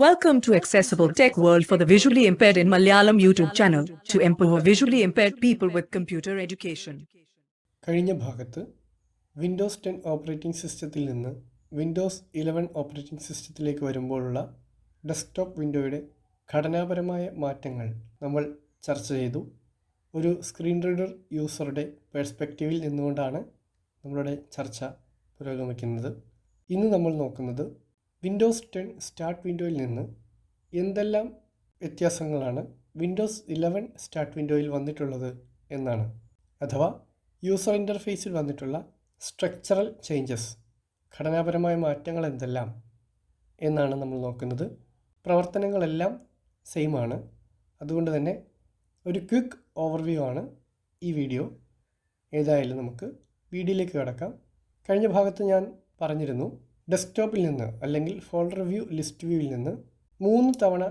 Welcome to Accessible Tech World for the Visually Impaired in Malayalam YouTube channel to empower visually impaired people with computer education. കഴിഞ്ഞ ഭാഗത്ത് Windows 10 operating സിസ്റ്റത്തിൽ നിന്ന് Windows 11 operating സിസ്റ്റത്തിലേക്ക് വരുമ്പോഴുള്ള desktop വിൻഡോയുടെ ഘടനാപരമായ മാറ്റങ്ങൾ നമ്മൾ ചർച്ച ചെയ്തു. ഒരു സ്ക്രീൻ റീഡർ യൂസറുടെ പെർസ്പെക്റ്റീവിൽ നിന്നുകൊണ്ടാണ് നമ്മളുടെ ചർച്ച പുരോഗമിക്കുന്നത്. ഇന്ന് നമ്മൾ നോക്കുന്നത് വിൻഡോസ് 10 സ്റ്റാർട്ട് വിൻഡോയിൽ നിന്ന് എന്തെല്ലാം വ്യത്യാസങ്ങളാണ് വിൻഡോസ് 11 സ്റ്റാർട്ട് വിൻഡോയിൽ വന്നിട്ടുള്ളത് എന്നാണ്. അഥവാ യൂസർ ഇൻ്റർഫേസിൽ വന്നിട്ടുള്ള സ്ട്രക്ചറൽ ചേഞ്ചസ്, ഘടനാപരമായ മാറ്റങ്ങൾ എന്തെല്ലാം എന്നാണ് നമ്മൾ നോക്കുന്നത്. പ്രവർത്തനങ്ങളെല്ലാം സെയിം ആണ്. അതുകൊണ്ട് തന്നെ ഒരു ക്വിക്ക് ഓവർവ്യൂ ആണ് ഈ വീഡിയോ. ഏതായാലും നമുക്ക് വീഡിയോയിലേക്ക് കടക്കാം. കഴിഞ്ഞ ഭാഗത്ത് ഞാൻ പറഞ്ഞിരുന്നു, ഡെസ്ക്ടോപ്പിൽ നിന്ന് അല്ലെങ്കിൽ ഫോൾഡർ വ്യൂ ലിസ്റ്റ് വ്യൂവിൽ നിന്ന് 3 തവണ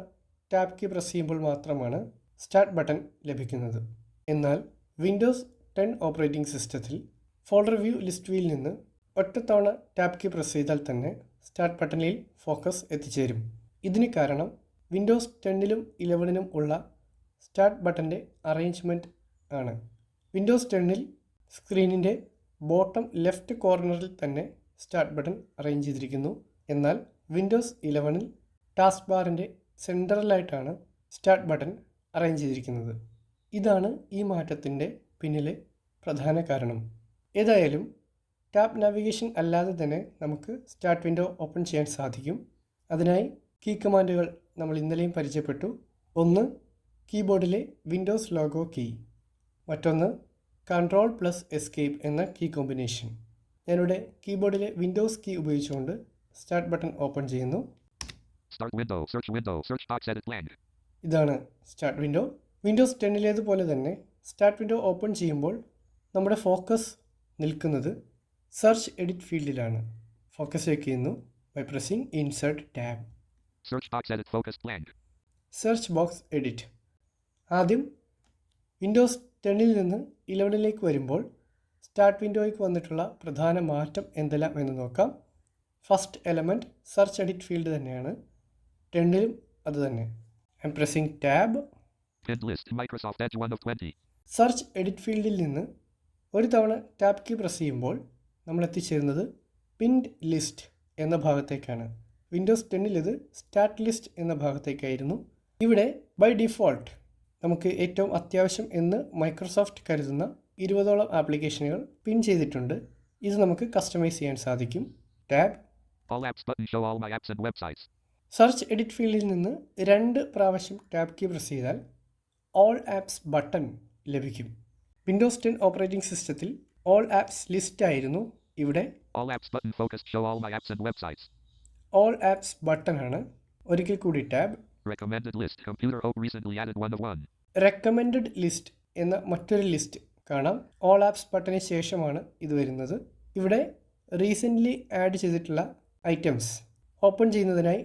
ടാപ്പ് കീ പ്രസ് ചെയ്യുമ്പോൾ മാത്രമാണ് സ്റ്റാർട്ട് ബട്ടൺ ലഭിക്കുന്നത്. എന്നാൽ വിൻഡോസ് 10 ഓപ്പറേറ്റിംഗ് സിസ്റ്റത്തിൽ ഫോൾഡർ വ്യൂ ലിസ്റ്റ് വ്യൂവിൽ നിന്ന് ഒറ്റത്തവണ ടാപ്പ് കീ പ്രസ് ചെയ്താൽ തന്നെ സ്റ്റാർട്ട് ബട്ടണിൽ ഫോക്കസ് എത്തിച്ചേരും. ഇതിന് കാരണം വിൻഡോസ് 10ലും 11നും ഉള്ള സ്റ്റാർട്ട് ബട്ടൻ്റെ അറേഞ്ച്മെൻറ്റ് ആണ്. വിൻഡോസ് 10ൽ സ്ക്രീനിൻ്റെ ബോട്ടം ലെഫ്റ്റ് കോർണറിൽ തന്നെ സ്റ്റാർട്ട് ബട്ടൺ അറേഞ്ച് ചെയ്തിരിക്കുന്നു. എന്നാൽ വിൻഡോസ് 11ൽ ടാസ്ക് ബാറിൻ്റെ സെൻട്രലായിട്ടാണ് സ്റ്റാർട്ട് ബട്ടൺ അറേഞ്ച് ചെയ്തിരിക്കുന്നത്. ഇതാണ് ഈ മാറ്റത്തിൻ്റെ പിന്നിലെ പ്രധാന കാരണം. ഏതായാലും ടാപ്പ് നാവിഗേഷൻ അല്ലാതെ തന്നെ നമുക്ക് സ്റ്റാർട്ട് വിൻഡോ ഓപ്പൺ ചെയ്യാൻ സാധിക്കും. അതിനായി കീ കമാൻഡുകൾ നമ്മൾ ഇന്നലെയും പരിചയപ്പെട്ടു. ഒന്ന് കീബോർഡിലെ വിൻഡോസ് ലോഗോ കീ, മറ്റൊന്ന് കൺട്രോൾ+ എസ്കേപ്പ് എന്ന കീ കോമ്പിനേഷൻ. ഞാനിവിടെ കീബോർഡിലെ വിൻഡോസ് കീ ഉപയോഗിച്ചുകൊണ്ട് സ്റ്റാർട്ട് ബട്ടൺ ഓപ്പൺ ചെയ്യുന്നു. ഇതാണ് സ്റ്റാർട്ട് വിൻഡോ. വിൻഡോസ് 10ലേതുപോലെ തന്നെ സ്റ്റാർട്ട് വിൻഡോ ഓപ്പൺ ചെയ്യുമ്പോൾ നമ്മുടെ ഫോക്കസ് നിൽക്കുന്നത് സെർച്ച് എഡിറ്റ് ഫീൽഡിലാണ്. ഫോക്കസ് ചെയ്യുന്നു by pressing insert tab. Search box edit. ആദ്യം വിൻഡോസ് 10ൽ നിന്ന് 11ലേക്ക് വരുമ്പോൾ സ്റ്റാർട്ട് വിൻഡോയ്ക്ക് വന്നിട്ടുള്ള പ്രധാന മാറ്റം എന്തെല്ലാം എന്ന് നോക്കാം. First element search edit field തന്നെയാണ്. 10ലും അത് തന്നെ. I M pressing tab. Search edit ഫീൽഡിൽ നിന്ന് ഒരു തവണ ടാപ്പ് കീ പ്രസ് ചെയ്യുമ്പോൾ നമ്മൾ എത്തിച്ചേരുന്നത് പിൻഡ് ലിസ്റ്റ് എന്ന ഭാഗത്തേക്കാണ്. വിൻഡോസ് 10ൽ ഇത് സ്റ്റാർട്ട് ലിസ്റ്റ് എന്ന ഭാഗത്തേക്കായിരുന്നു. ഇവിടെ ബൈ ഡിഫോൾട്ട് നമുക്ക് ഏറ്റവും അത്യാവശ്യം എന്ന് മൈക്രോസോഫ്റ്റ് കരുതുന്ന 20ഓളം ആപ്ലിക്കേഷനുകൾ പിൻ ചെയ്തിട്ടുണ്ട്. ഇത് നമുക്ക് കസ്റ്റമൈസ് ചെയ്യാൻ സാധിക്കും. ടാബ്. സെർച്ച് എഡിറ്റ് ഫീൽഡിൽ നിന്ന് 2 പ്രാവശ്യം ടാപ്പ് കീ പ്രസ് ചെയ്താൽ ഓൾ ആപ്സ് ബട്ടൺ ലഭിക്കും. വിൻഡോസ് 10 ഓപ്പറേറ്റിംഗ് സിസ്റ്റത്തിൽ ഓൾ ആപ്സ് ലിസ്റ്റ് ആയിരുന്നു. ഇവിടെ ഓൾ ആപ്സ് ബട്ടൺ ആണ്. ഒരിക്കൽ കൂടി ടാബ്. റെക്കമെൻഡഡ് ലിസ്റ്റ് എന്ന മറ്റൊരു ലിസ്റ്റ് കാണാം. ഓൾ ആപ്സ് ബട്ടന് ശേഷമാണ് ഇത് വരുന്നത്. ഇവിടെ റീസെൻ്റ്ലി ആഡ് ചെയ്തിട്ടുള്ള ഐറ്റംസ് ഓപ്പൺ ചെയ്യുന്നതിനായി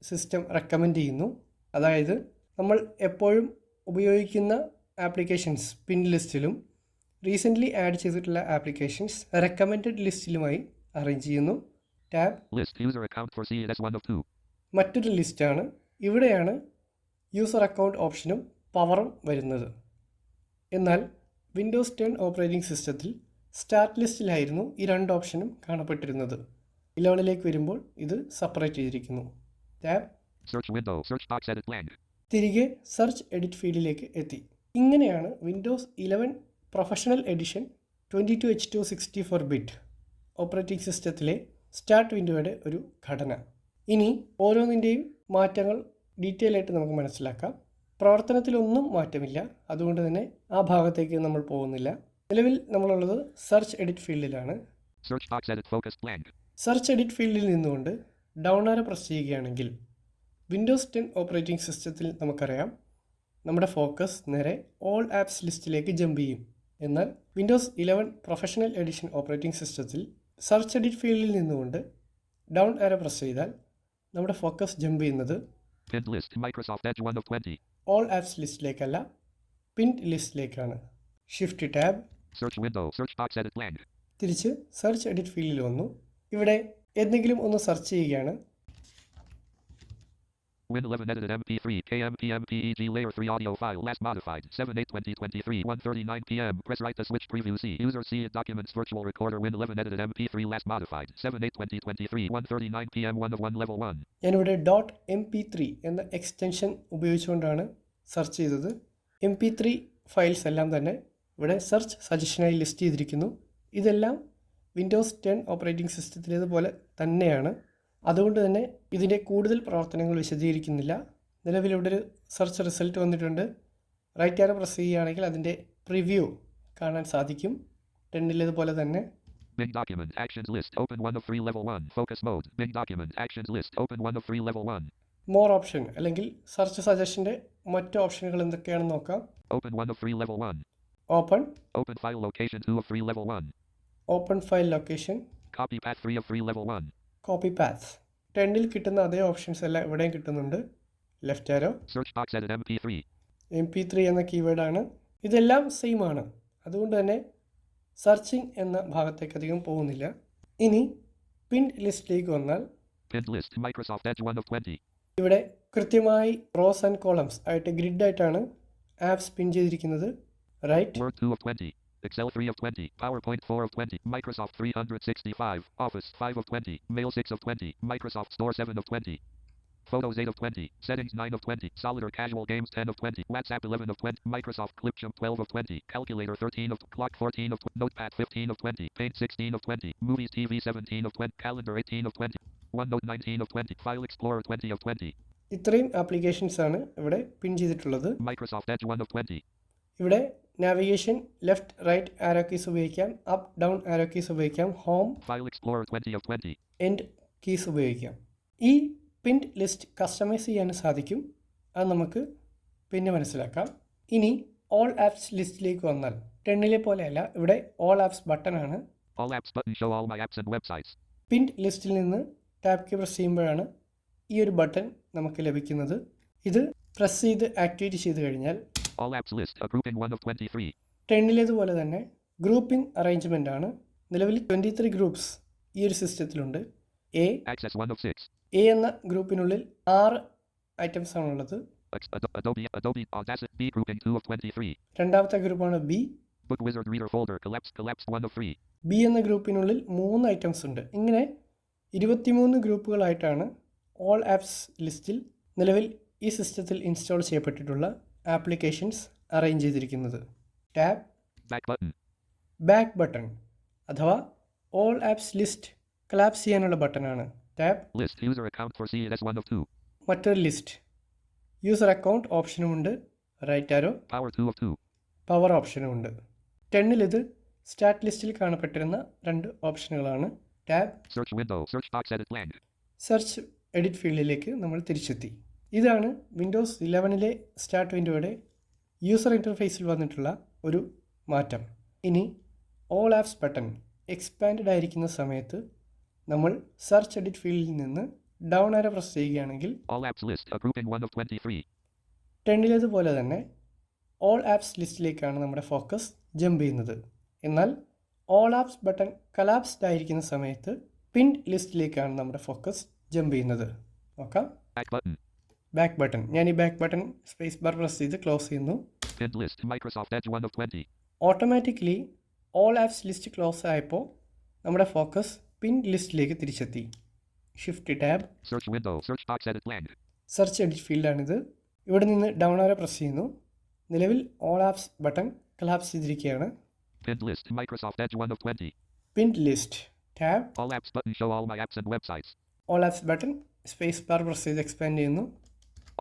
സിസ്റ്റം റെക്കമെൻഡ് ചെയ്യുന്നു. അതായത് നമ്മൾ എപ്പോഴും ഉപയോഗിക്കുന്ന ആപ്ലിക്കേഷൻസ് പിൻ ലിസ്റ്റിലും റീസെൻ്റ്ലി ആഡ് ചെയ്തിട്ടുള്ള ആപ്ലിക്കേഷൻസ് റെക്കമെൻഡഡ് ലിസ്റ്റിലുമായി അറേഞ്ച് ചെയ്യുന്നു. ടാബ്. മറ്റൊരു ലിസ്റ്റാണ്. ഇവിടെയാണ് യൂസർ അക്കൗണ്ട് ഓപ്ഷനും പവറും വരുന്നത്. എന്നാൽ വിൻഡോസ് 10 ഓപ്പറേറ്റിംഗ് സിസ്റ്റത്തിൽ സ്റ്റാർട്ട് ലിസ്റ്റിലായിരുന്നു ഈ 2 ഓപ്ഷനും കാണപ്പെട്ടിരുന്നത്. 11ലേക്ക് വരുമ്പോൾ ഇത് സെപ്പറേറ്റ് ചെയ്തിരിക്കുന്നു. ടാബ്. തിരികെ സെർച്ച് എഡിറ്റ് ഫീൽഡിലേക്ക് എത്തി. ഇങ്ങനെയാണ് Windows 11 professional edition 22H264 bit operating സിസ്റ്റത്തിലെ സ്റ്റാർട്ട് വിൻഡോയുടെ ഒരു ഘടന. ഇനി ഓരോന്നിൻ്റെയും മാറ്റങ്ങൾ ഡീറ്റെയിൽ ആയിട്ട് നമുക്ക് മനസ്സിലാക്കാം. പ്രവർത്തനത്തിലൊന്നും മാറ്റമില്ല, അതുകൊണ്ട് തന്നെ ആ ഭാഗത്തേക്ക് നമ്മൾ പോകുന്നില്ല. നിലവിൽ നമ്മളുള്ളത് സെർച്ച് എഡിറ്റ് ഫീൽഡിലാണ്. സെർച്ച് എഡിറ്റ് ഫീൽഡിൽ നിന്നുകൊണ്ട് ഡൗൺ ആരോ പ്രസ് ചെയ്യുകയാണെങ്കിൽ വിൻഡോസ് 10 ഓപ്പറേറ്റിംഗ് സിസ്റ്റത്തിൽ നമുക്കറിയാം നമ്മുടെ ഫോക്കസ് നേരെ ഓൾ ആപ്സ് ലിസ്റ്റിലേക്ക് ജമ്പ് ചെയ്യും. എന്നാൽ വിൻഡോസ് 11 പ്രൊഫഷണൽ എഡിഷൻ ഓപ്പറേറ്റിംഗ് സിസ്റ്റത്തിൽ സെർച്ച് എഡിറ്റ് ഫീൽഡിൽ നിന്നുകൊണ്ട് ഡൗൺ ആരോ പ്രസ് ചെയ്താൽ നമ്മുടെ ഫോക്കസ് ജമ്പ് ചെയ്യുന്നത് ഓൾ ആപ്സ് ലിസ്റ്റിലേക്കല്ല, പിൻഡ് ലിസ്റ്റിലേക്കാണ്. Shift tab. തിരിച്ച് സെർച്ച് എഡിറ്റ് ഫീൽഡിൽ വന്നു. ഇവിടെ എന്തെങ്കിലും ഒന്ന് സെർച്ച് ചെയ്യുകയാണ്. Win11 edited MP3 KMPMPEG layer 3 audio file last modified 7/8/2023 1:39 p.m. Press right to switch preview C. User C documents virtual recorder Win11 edited MP3 last modified 7/8/2023 1:39 p.m. 1 of 1 level 1. ഞാനിവിടെ .mp3 എന്ന extension ഉപയോഗിച്ചുകൊണ്ടാണ് search ചെയ്തത്. mp3 files എല്ലാം തന്നെ ഇവിടെ search സജഷനായി list ചെയ്തിരിക്കുന്നു. ഇതെല്ലാം Windows 10 operating സിസ്റ്റത്തിലേതുപോലെ തന്നെയാണ്. അതുകൊണ്ട് തന്നെ ഇതിൻ്റെ കൂടുതൽ പ്രവർത്തനങ്ങൾ വിശദീകരിക്കുന്നില്ല. നിലവിലിവിടെ ഒരു സെർച്ച് റിസൾട്ട് വന്നിട്ടുണ്ട്. റൈറ്റ് ആരോ പ്രസ് ചെയ്യുകയാണെങ്കിൽ അതിൻ്റെ പ്രിവ്യൂ കാണാൻ സാധിക്കും. 10-ലേതുപോലെ തന്നെ. Big document actions list open 1 of 3 level 1 focus mode. Big document actions list open 1 of 3 level 1. More option അല്ലെങ്കിൽ സെർച്ച് സജഷൻ്റെ മറ്റ് ഓപ്ഷനുകൾ എന്തൊക്കെയാണെന്ന് നോക്കാം. Open 1 of 3 level 1. Open file location 2 of 3 level 1. Open file location. Copy path 3 of 3 level 1. Copy path. 10-ൽ കിട്ടുന്ന അതേ options എല്ലാം ഇവിടെയും കിട്ടുന്നുണ്ട്. ലെഫ്റ്റ് ആരോ. Search box edit MP3. MP3 എന്ന കീവേഡാണ്. ഇതെല്ലാം സെയിം ആണ്. അതുകൊണ്ട് തന്നെ സെർച്ചിങ് എന്ന ഭാഗത്തേക്ക് അധികം പോകുന്നില്ല. ഇനി പിൻഡ് ലിസ്റ്റിലേക്ക് വന്നാൽ Pinned list Microsoft Edge 1 of 20. ഇവിടെ കൃത്യമായി റോസ് ആൻഡ് കോളംസ് ആയിട്ട് ഗ്രിഡ് ആയിട്ടാണ് ആപ്സ് പിൻ ചെയ്തിരിക്കുന്നത്. Right. Word 2 of 20. Excel 3 of 20, PowerPoint 4 of 20, Microsoft 365, Office 5 of 20, Mail 6 of 20, Microsoft Store 7 of 20, Photos 8 of 20, Settings 9 of 20, Solid or Casual Games 10 of 20, WhatsApp 11 of 20, Microsoft Clipchamp 12 of 20, Calculator 13 of Clock 14 of 20, Notepad 15 of 20, Paint 16 of 20, Movies TV 17 of 20, Calendar 18 of 20, OneNote 19 of 20, File Explorer 20 of 20. ഇത്രയും applications ആണ് ഇവിടെ പിൻ ചെയ്തിട്ടുള്ളത്. Microsoft Edge 1 of 20. ഇവിടെ navigation left right arrow keys ഉപയോഗിക്കാം, up down arrow keys ഉപയോഗിക്കാം, home, File Explorer 20 of 20. End keys ഉപയോഗിക്കാം. ഈ pinned list customise ചെയ്യാൻ സാധിക്കും. അത് നമുക്ക് പിന്നെ മനസ്സിലാക്കാം. ഇനി ഓൾ ആപ്സ് ലിസ്റ്റിലേക്ക് വന്നാൽ 10-ലെ പോലെയല്ല, ഇവിടെ ഓൾ ആപ്സ് ബട്ടണാണ്. All apps button show all my apps and websites. Pinned ലിസ്റ്റിൽ നിന്ന് ടാപ്പ് കീ പ്രസ് ചെയ്യുമ്പോഴാണ് ഈ ഒരു ബട്ടൺ നമുക്ക് ലഭിക്കുന്നത്. ഇത് പ്രസ് ചെയ്ത് ആക്ടിവേറ്റ് ചെയ്ത് കഴിഞ്ഞാൽ All apps list a grouping 1 of 23. 10-ലേതുപോലെ തന്നെ ഗ്രൂപ്പിംഗ് അറേഞ്ച്മെൻ്റ് ആണ്. നിലവിൽ 23 ഗ്രൂപ്പ്സ് ഈ ഒരു സിസ്റ്റത്തിലുണ്ട്. Access 1 of 6. എ എന്ന ഗ്രൂപ്പിനുള്ളിൽ 6 ഐറ്റംസ് ആണുള്ളത്. Adobe Audacity B grouping 2 of 23. രണ്ടാമത്തെ ഗ്രൂപ്പാണ് B. Book Wizard Reader folder collapsed 1 of 3. B എന്ന ഗ്രൂപ്പിനുള്ളിൽ 3 ഐറ്റംസ് ഉണ്ട്. ഇങ്ങനെ 23 ഗ്രൂപ്പുകളായിട്ടാണ് ഓൾ ആപ്സ് ലിസ്റ്റിൽ നിലവിൽ ഈ സിസ്റ്റത്തിൽ ഇൻസ്റ്റാൾ ചെയ്യപ്പെട്ടിട്ടുള്ള ആപ്ലിക്കേഷൻസ് അറേഞ്ച് ചെയ്തിരിക്കുന്നത്. ടാബ് ബാക്ക് ബട്ടൺ അഥവാ ഓൾ ആപ്സ് ലിസ്റ്റ് കൊളാപ്സ് ചെയ്യാനുള്ള ബട്ടണാണ്. Tab list user account for CLS 1 of 2. മറ്റൊരു ലിസ്റ്റ് യൂസർ അക്കൗണ്ട് ഓപ്ഷനുമുണ്ട്. Right arrow power 2 of 2. Power ഓപ്ഷനുമുണ്ട്. 10-ൽ ഇത് സ്റ്റാർട്ട് ലിസ്റ്റിൽ കാണപ്പെട്ടിരുന്ന 2 ഓപ്ഷനുകളാണ്. Tab search window search box edit blank. Search edit ഫീൽഡിലേക്ക് നമ്മൾ തിരിച്ചെത്തി. ഇതാണ് വിൻഡോസ് 11-ലെ സ്റ്റാർട്ട് വിൻഡോയുടെ യൂസർ ഇൻ്റർഫേസിൽ വന്നിട്ടുള്ള ഒരു മാറ്റം. ഇനി ഓൾ ആപ്സ് ബട്ടൺ എക്സ്പാൻഡ് ആയിരിക്കുന്ന സമയത്ത് നമ്മൾ സെർച്ച് എഡിറ്റ് ഫീൽഡിൽ നിന്ന് ഡൗൺ ആരോ പ്രസ് ചെയ്യുകയാണെങ്കിൽ All apps list a grouping 1 of 23. 10-ലേതുപോലെ തന്നെ ഓൾ ആപ്സ് ലിസ്റ്റിലേക്കാണ് നമ്മുടെ ഫോക്കസ് ജമ്പ് ചെയ്യുന്നത്. എന്നാൽ ഓൾ ആപ്സ് ബട്ടൺ കൊളാപ്സ്ഡ് ആയിരിക്കുന്ന സമയത്ത് പിൻഡ് ലിസ്റ്റിലേക്കാണ് നമ്മുടെ ഫോക്കസ് ജമ്പ് ചെയ്യുന്നത്. നോക്കാം. Back button. ഞാൻ ഈ back button space bar press ചെയ്ത് ക്ലോസ് ചെയ്യുന്നു. Pinned list Microsoft Edge 1 of 20. Automatically all apps list close ആയപ്പോൾ നമ്മുടെ ഫോക്കസ് പിൻഡ് ലിസ്റ്റിലേക്ക് തിരിച്ചെത്തി. Shift tab search window search box edit blank. Search edit ഫീൽഡാണിത്. ഇവിടെ നിന്ന് ഡൗൺ ആരോ പ്രസ് ചെയ്യുന്നു. നിലവിൽ ഓൾ ആപ്സ് ബട്ടൺ കൊളാപ്സ് ചെയ്തിരിക്കുകയാണ്. Pinned list Microsoft Edge 1 of 20. Pinned list tab All apps button show all my apps and websites. All apps button space bar press ചെയ്ത് expand ചെയ്യുന്നു.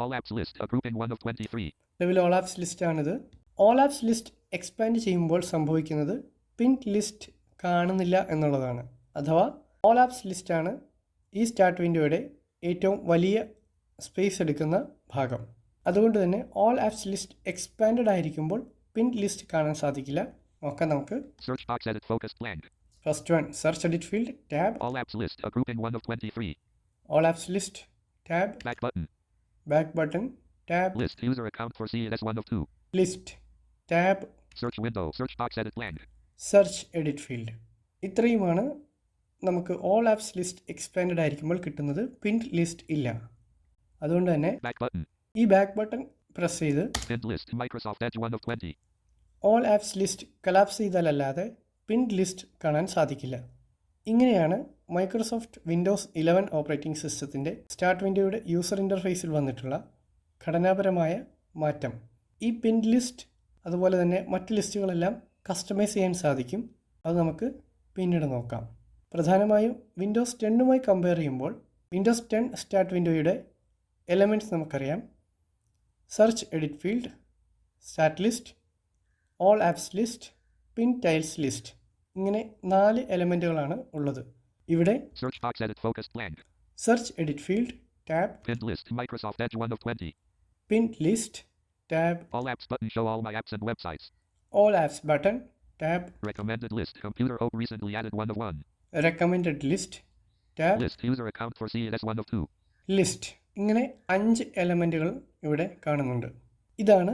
All apps list a grouping 1 of 23. നിലവിൽ all apps ലിസ്റ്റാണിത്. All apps list expand ചെയ്യുമ്പോൾ സംഭവിക്കുന്നത് pinned list കാണുന്നില്ല എന്നുള്ളതാണ്. അഥവാ all apps ലിസ്റ്റാണ് ഈ സ്റ്റാർട്ട് വിൻഡോയുടെ ഏറ്റവും വലിയ സ്പേസ് എടുക്കുന്ന ഭാഗം. അതുകൊണ്ട് തന്നെ ഓൾ ആപ്സ് ലിസ്റ്റ് എക്സ്പാൻഡ് ആയിരിക്കുമ്പോൾ പിൻഡ് ലിസ്റ്റ് കാണാൻ സാധിക്കില്ല. നോക്കാം നമുക്ക്. Search box edit focus blank. First one search edit field tab. All apps list a grouping 1 of 23. All apps list tab. Back button. Back button tab. List user account for CLS 1 of 2. List tab. Search window search box edit blank. Search edit field. ഇത്രയുമാണ് നമുക്ക് all apps list expand ആയിരിക്കുമ്പോൾ കിട്ടുന്നത്. Pinned list ഇല്ല. അതുകൊണ്ട് തന്നെ Back button. ഈ back button press ചെയ്ത് Pinned list. Microsoft Edge 1 of 20. All apps list collapse ചെയ്താലല്ലാതെ പിൻഡ് ലിസ്റ്റ് കാണാൻ സാധിക്കില്ല. ഇങ്ങനെയാണ് മൈക്രോസോഫ്റ്റ് വിൻഡോസ് 11 ഓപ്പറേറ്റിംഗ് സിസ്റ്റത്തിൻ്റെ സ്റ്റാർട്ട് വിൻഡോയുടെ യൂസർ ഇൻ്റർഫേസിൽ വന്നിട്ടുള്ള ഘടനാപരമായ മാറ്റം. ഈ പിൻഡ് ലിസ്റ്റ് അതുപോലെ തന്നെ മറ്റ് ലിസ്റ്റുകളെല്ലാം കസ്റ്റമൈസ് ചെയ്യാൻ സാധിക്കും. അത് നമുക്ക് പിന്നീട് നോക്കാം. പ്രധാനമായും വിൻഡോസ് 10 കമ്പയർ ചെയ്യുമ്പോൾ വിൻഡോസ് 10 സ്റ്റാർട്ട് വിൻഡോയുടെ എലമെൻറ്റ്സ് നമുക്കറിയാം. Search edit field, start list, all apps list, pin tiles list, ഇങ്ങനെ 4 എലമെൻറ്റുകളാണ് ഉള്ളത്. ഇവിടെ Search box edit focused blank. Search edit field tab, Pinned list. Microsoft Edge 1 of 20. Pin list tab, All apps button. Show all my apps and websites. All apps button tab, Recommended list. Computer OP recently added 1 of 1. Recommended list tab, List. User account for CES 1 of 2. List. ഇങ്ങനെ 5 എലമെൻറ്റുകൾ ഇവിടെ കാണുന്നുണ്ട്. ഇതാണ്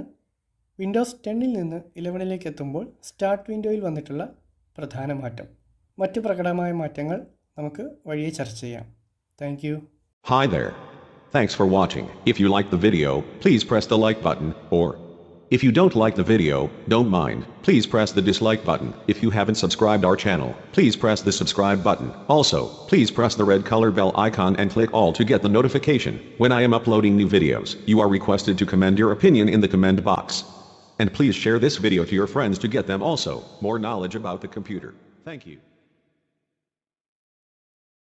Windows 10 നിന്ന് 11 എത്തുമ്പോൾ start വിൻഡോയിൽ വന്നിട്ടുള്ള പ്രധാന മാറ്റം. മറ്റ് പ്രകടമായ മാറ്റങ്ങൾ നമുക്ക് വഴിയെ ചർച്ച ചെയ്യാം. Thank you. Hi there. Thanks for watching. If you liked the video, please press the like button, or if you don't like the video, don't mind, please press the dislike button. If you haven't subscribed our channel, please press the subscribe button. Also, please press the red color bell icon and click all to get the notification when I am uploading new videos. You are requested to comment your opinion in the comment box. And please share this video to your friends to get them also more knowledge about the computer. Thank you.